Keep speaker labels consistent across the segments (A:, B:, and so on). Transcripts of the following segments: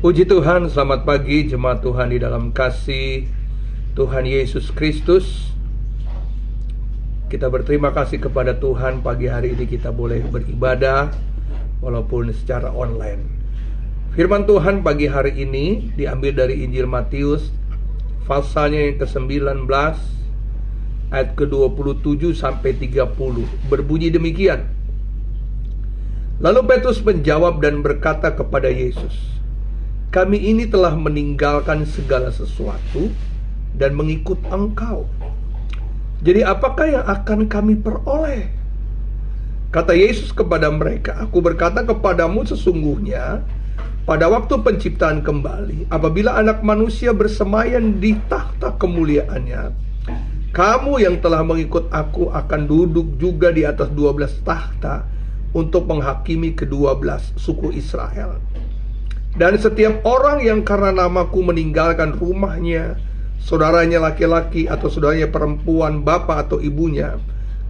A: Puji Tuhan, selamat pagi jemaat Tuhan di dalam kasih Tuhan Yesus Kristus. Kita berterima kasih kepada Tuhan, pagi hari ini kita boleh beribadah walaupun secara online. Firman Tuhan pagi hari ini diambil dari Injil Matius, pasalnya yang ke-19 ayat ke-27 sampai 30. Berbunyi demikian. Lalu Petrus menjawab dan berkata kepada Yesus, "Kami ini telah meninggalkan segala sesuatu dan mengikut Engkau. Jadi apakah yang akan kami peroleh?" Kata Yesus kepada mereka, "Aku berkata kepadamu sesungguhnya, pada waktu penciptaan kembali, apabila anak manusia bersemayam di takhta kemuliaannya, kamu yang telah mengikut aku akan duduk juga di atas 12 takhta untuk menghakimi ke-12 suku Israel. Dan setiap orang yang karena namaku meninggalkan rumahnya, saudaranya laki-laki atau saudaranya perempuan, bapak atau ibunya,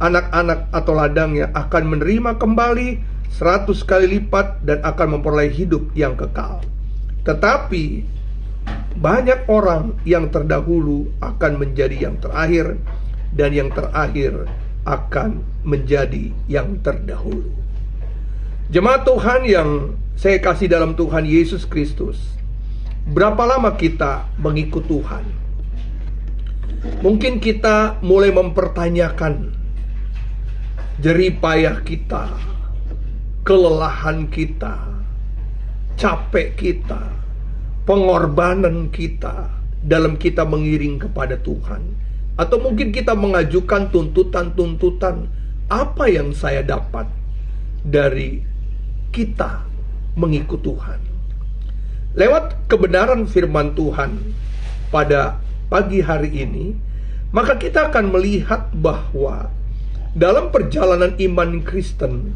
A: anak-anak atau ladangnya akan menerima kembali 100 kali lipat dan akan memperoleh hidup yang kekal. Tetapi banyak orang yang terdahulu akan menjadi yang terakhir, dan yang terakhir akan menjadi yang terdahulu." Jemaat Tuhan yang saya kasih dalam Tuhan Yesus Kristus, berapa lama kita mengikut Tuhan? Mungkin kita mulai mempertanyakan jerih payah kita, kelelahan kita, capek kita, pengorbanan kita dalam kita mengiring kepada Tuhan. Atau mungkin kita mengajukan tuntutan-tuntutan, apa yang saya dapat dari kita mengikut Tuhan. Lewat kebenaran firman Tuhan pada pagi hari ini, maka kita akan melihat bahwa dalam perjalanan iman Kristen,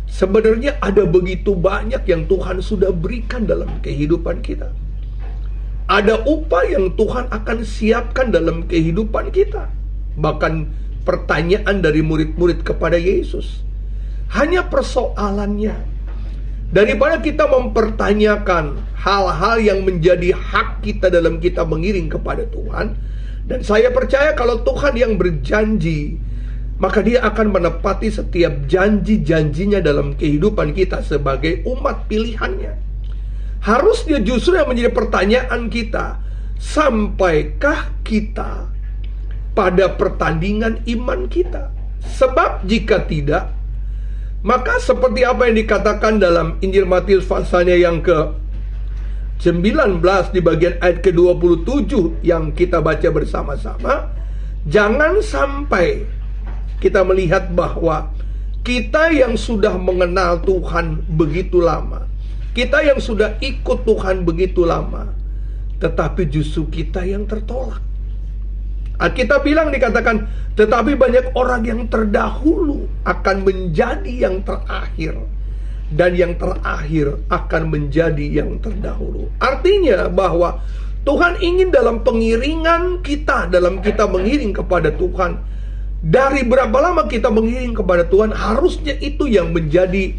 A: sebenarnya ada begitu banyak yang Tuhan sudah berikan dalam kehidupan kita. Ada upah yang Tuhan akan siapkan dalam kehidupan kita. Bahkan pertanyaan dari murid-murid kepada Yesus, hanya persoalannya, daripada kita mempertanyakan hal-hal yang menjadi hak kita dalam kita mengiring kepada Tuhan. Dan saya percaya kalau Tuhan yang berjanji, maka Dia akan menepati setiap janji-janjinya dalam kehidupan kita sebagai umat pilihannya. Harusnya justru yang menjadi pertanyaan kita, sampaikah kita pada pertandingan iman kita? Sebab jika tidak, maka seperti apa yang dikatakan dalam Injil Matius pasalnya yang ke-19 di bagian ayat ke-27 yang kita baca bersama-sama, jangan sampai kita melihat bahwa kita yang sudah mengenal Tuhan begitu lama, kita yang sudah ikut Tuhan begitu lama, tetapi justru kita yang tertolak. Alkitab bilang, dikatakan, tetapi banyak orang yang terdahulu akan menjadi yang terakhir, dan yang terakhir akan menjadi yang terdahulu. Artinya bahwa Tuhan ingin dalam pengiringan kita, dalam kita mengiring kepada Tuhan, dari berapa lama kita mengiring kepada Tuhan, harusnya itu yang menjadi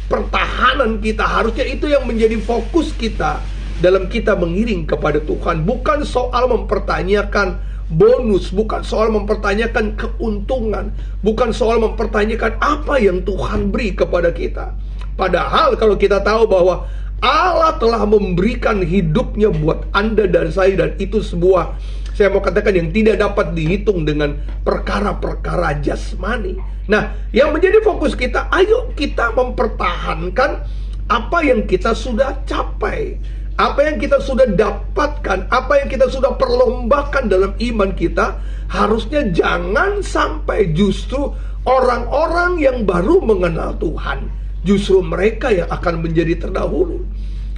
A: pertahanan kita, harusnya itu yang menjadi fokus kita dalam kita mengiring kepada Tuhan. Bukan soal mempertanyakan bonus, bukan soal mempertanyakan keuntungan, bukan soal mempertanyakan apa yang Tuhan beri kepada kita. Padahal kalau kita tahu bahwa Allah telah memberikan hidupnya buat Anda dan saya, dan itu sebuah, saya mau katakan, yang tidak dapat dihitung dengan perkara-perkara jasmani. Nah, yang menjadi fokus kita, ayo kita mempertahankan apa yang kita sudah capai, apa yang kita sudah dapatkan, apa yang kita sudah perlombakan dalam iman kita. Harusnya jangan sampai justru orang-orang yang baru mengenal Tuhan, justru mereka yang akan menjadi terdahulu.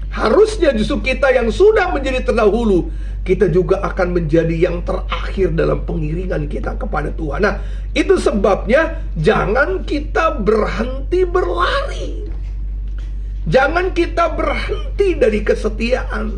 A: Harusnya justru kita yang sudah menjadi terdahulu, kita juga akan menjadi yang terakhir dalam pengiringan kita kepada Tuhan. Nah, itu sebabnya jangan kita berhenti berlari. Jangan kita berhenti dari kesetiaan.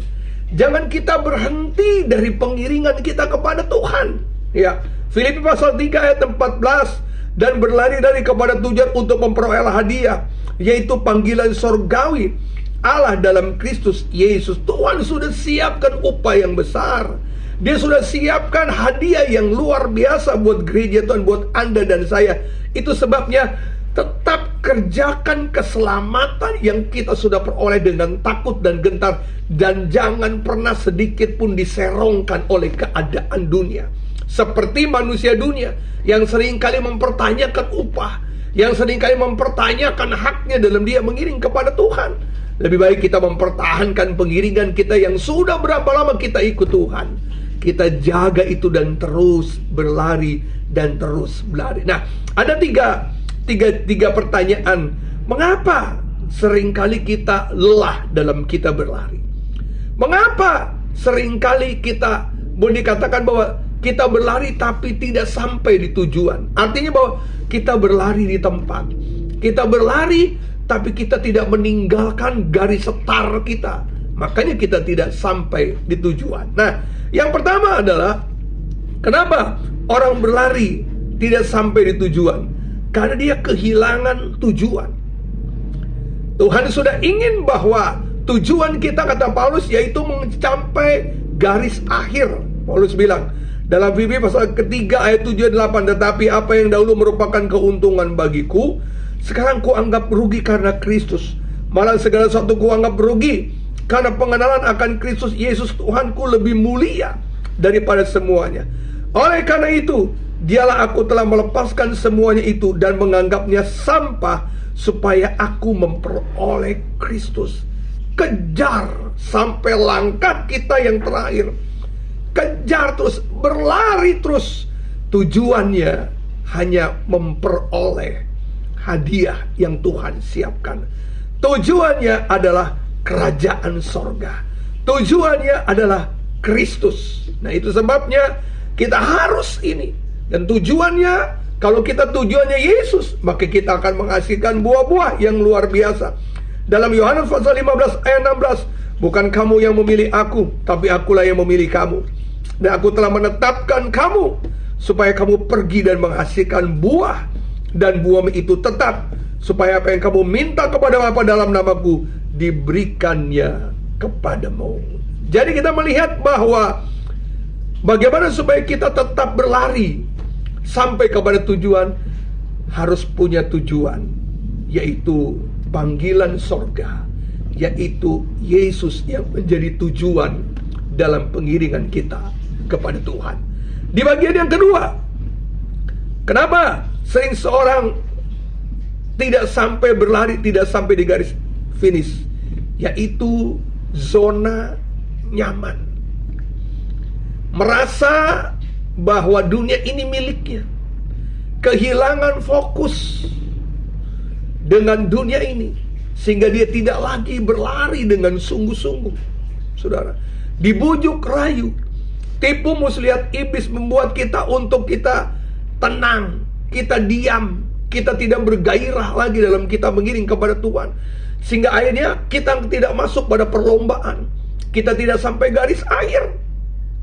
A: Jangan kita berhenti dari pengiringan kita kepada Tuhan. Ya, Filipi pasal 3 ayat 14, dan berlari dari kepada tujuan untuk memperoleh hadiah, yaitu panggilan sorgawi. Allah dalam Kristus Yesus, Tuhan sudah siapkan upah yang besar. Dia sudah siapkan hadiah yang luar biasa buat gereja Tuhan, buat Anda dan saya. Itu sebabnya tetap kerjakan keselamatan yang kita sudah peroleh dengan takut dan gentar. Dan jangan pernah sedikit pun diserongkan oleh keadaan dunia. Seperti manusia dunia yang seringkali mempertanyakan upah, yang seringkali mempertanyakan haknya dalam dia mengiring kepada Tuhan. Lebih baik kita mempertahankan pengiringan kita yang sudah berapa lama kita ikut Tuhan. Kita jaga itu dan terus berlari dan terus berlari. Nah, ada tiga pertanyaan. Mengapa seringkali kita lelah dalam kita berlari? Mengapa seringkali kita boleh dikatakan bahwa kita berlari tapi tidak sampai di tujuan? Artinya bahwa kita berlari di tempat. Kita berlari tapi kita tidak meninggalkan garis start kita. Makanya kita tidak sampai di tujuan. Nah, yang pertama adalah kenapa orang berlari tidak sampai di tujuan? Karena dia kehilangan tujuan. Tuhan sudah ingin bahwa tujuan kita, kata Paulus, yaitu mencapai garis akhir. Paulus bilang dalam Filipi pasal ketiga ayat 7 dan 8, tetapi apa yang dahulu merupakan keuntungan bagiku, sekarang kuanggap rugi karena Kristus. Malah segala sesuatu kuanggap rugi karena pengenalan akan Kristus Yesus Tuhanku lebih mulia daripada semuanya. Oleh karena itu, dialah aku telah melepaskan semuanya itu dan menganggapnya sampah supaya aku memperoleh Kristus. Kejar sampai langkah kita yang terakhir. Kejar terus, berlari terus. Tujuannya hanya memperoleh hadiah yang Tuhan siapkan. Tujuannya adalah kerajaan sorga. Tujuannya adalah Kristus. Nah, itu sebabnya kita harus ini. Dan tujuannya, kalau kita tujuannya Yesus, maka kita akan menghasilkan buah-buah yang luar biasa. Dalam Yohanes pasal 15 ayat 16, bukan kamu yang memilih aku, tapi akulah yang memilih kamu. Dan aku telah menetapkan kamu supaya kamu pergi dan menghasilkan buah, dan buah itu tetap, supaya apa yang kamu minta kepada Bapa dalam namaku diberikannya kepadamu. Jadi kita melihat bahwa bagaimana supaya kita tetap berlari sampai kepada tujuan, harus punya tujuan, yaitu panggilan sorga, yaitu Yesus yang menjadi tujuan dalam pengiringan kita kepada Tuhan. Di bagian yang kedua, kenapa sering seorang tidak sampai berlari, tidak sampai di garis finish? Yaitu zona nyaman. Merasa bahwa dunia ini miliknya. Kehilangan fokus dengan dunia ini, sehingga dia tidak lagi berlari dengan sungguh-sungguh. Saudara, dibujuk rayu, tipu muslihat iblis membuat kita untuk kita tenang, kita diam, kita tidak bergairah lagi dalam kita mengiring kepada Tuhan. Sehingga akhirnya kita tidak masuk pada perlombaan, kita tidak sampai garis akhir.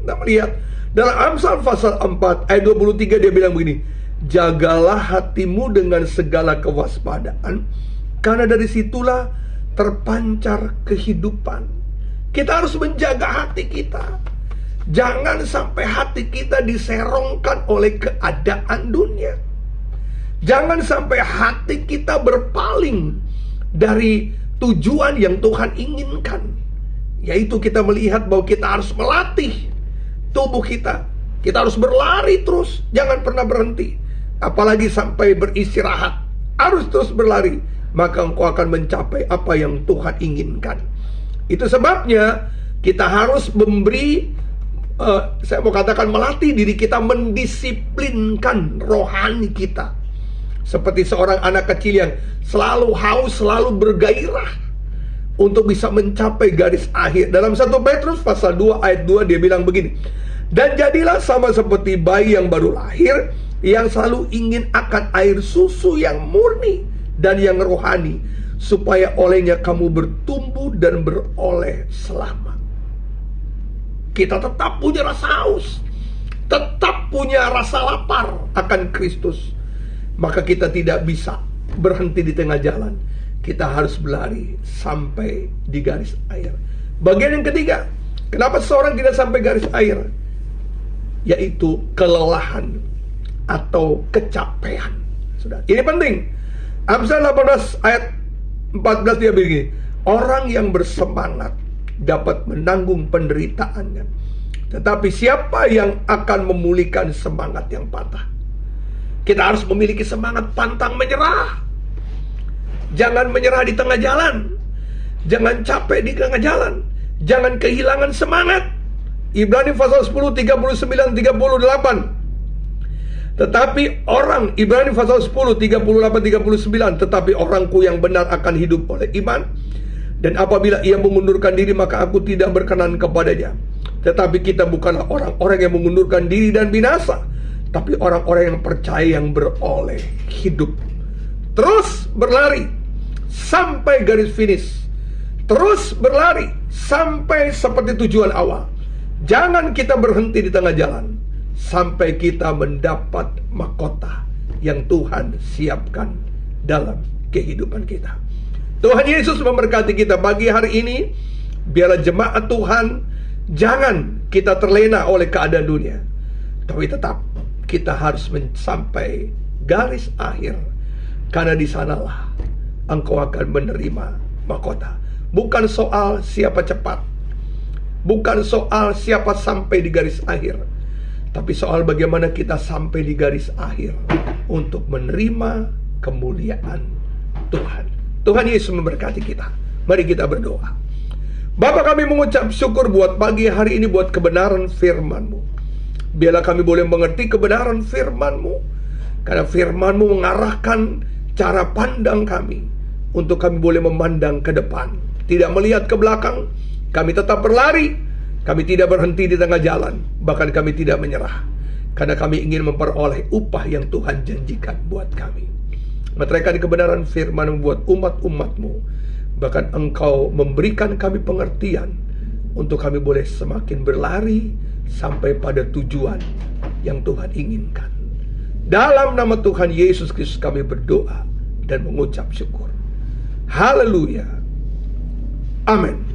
A: Kita melihat dalam Amsal pasal 4 ayat 23, dia bilang begini, jagalah hatimu dengan segala kewaspadaan, karena dari situlah terpancar kehidupan. Kita harus menjaga hati kita. Jangan sampai hati kita diserongkan oleh keadaan dunia. Jangan sampai hati kita berpaling dari tujuan yang Tuhan inginkan, yaitu kita melihat bahwa kita harus melatih tubuh kita. Kita harus berlari terus, jangan pernah berhenti. Apalagi sampai beristirahat, harus terus berlari. Maka engkau akan mencapai apa yang Tuhan inginkan. Itu sebabnya kita harus memberi, saya mau katakan melatih diri kita, mendisiplinkan rohani kita. Seperti seorang anak kecil yang selalu haus, selalu bergairah untuk bisa mencapai garis akhir. Dalam 1 Petrus pasal 2 ayat 2 dia bilang begini, dan jadilah sama seperti bayi yang baru lahir, yang selalu ingin akan air susu yang murni dan yang rohani, supaya olehnya kamu bertumbuh dan beroleh selamat. Kita tetap punya rasa haus, tetap punya rasa lapar akan Kristus. Maka kita tidak bisa berhenti di tengah jalan. kita harus berlari sampai di garis akhir. Bagian yang ketiga, kenapa seorang tidak sampai garis akhir? Yaitu kelelahan atau kecapean. Sudah, ini penting. Amsal 18 ayat 14 dia begini, orang yang bersemangat dapat menanggung penderitaannya, tetapi siapa yang akan memulihkan semangat yang patah? Kita harus memiliki semangat pantang menyerah. Jangan menyerah di tengah jalan. Jangan capek di tengah jalan. Jangan kehilangan semangat. Ibrani pasal 10, 39, 38. Tetapi orang, Ibrani pasal 10, 38, 39. Tetapi orangku yang benar akan hidup oleh iman. Dan apabila ia mengundurkan diri, maka aku tidak berkenan kepadanya. Tetapi kita bukanlah orang-orang yang mengundurkan diri dan binasa, tapi orang-orang yang percaya yang beroleh hidup. Terus berlari sampai garis finish. Terus berlari sampai seperti tujuan awal. Jangan kita berhenti di tengah jalan sampai kita mendapat mahkota yang Tuhan siapkan dalam kehidupan kita. Tuhan Yesus memberkati kita pagi hari ini. Biarlah jemaat Tuhan, jangan kita terlena oleh keadaan dunia, tapi tetap kita harus sampai garis akhir, karena di sanalah engkau akan menerima mahkota. Bukan soal siapa cepat, bukan soal siapa sampai di garis akhir, tapi soal bagaimana kita sampai di garis akhir untuk menerima kemuliaan Tuhan. Tuhan Yesus memberkati kita. Mari kita berdoa. Bapa, kami mengucap syukur buat pagi hari ini, buat kebenaran firman-Mu. Biarlah kami boleh mengerti kebenaran firman-Mu, karena firman-Mu mengarahkan cara pandang kami untuk kami boleh memandang ke depan, tidak melihat ke belakang. Kami tetap berlari. Kami tidak berhenti di tengah jalan. Bahkan kami tidak menyerah, karena kami ingin memperoleh upah yang Tuhan janjikan buat kami. Meteraikan kebenaran firman membuat umat-umat-Mu. Bahkan Engkau memberikan kami pengertian untuk kami boleh semakin berlari sampai pada tujuan yang Tuhan inginkan. Dalam nama Tuhan Yesus Kristus kami berdoa dan mengucap syukur. Haleluya. Amin.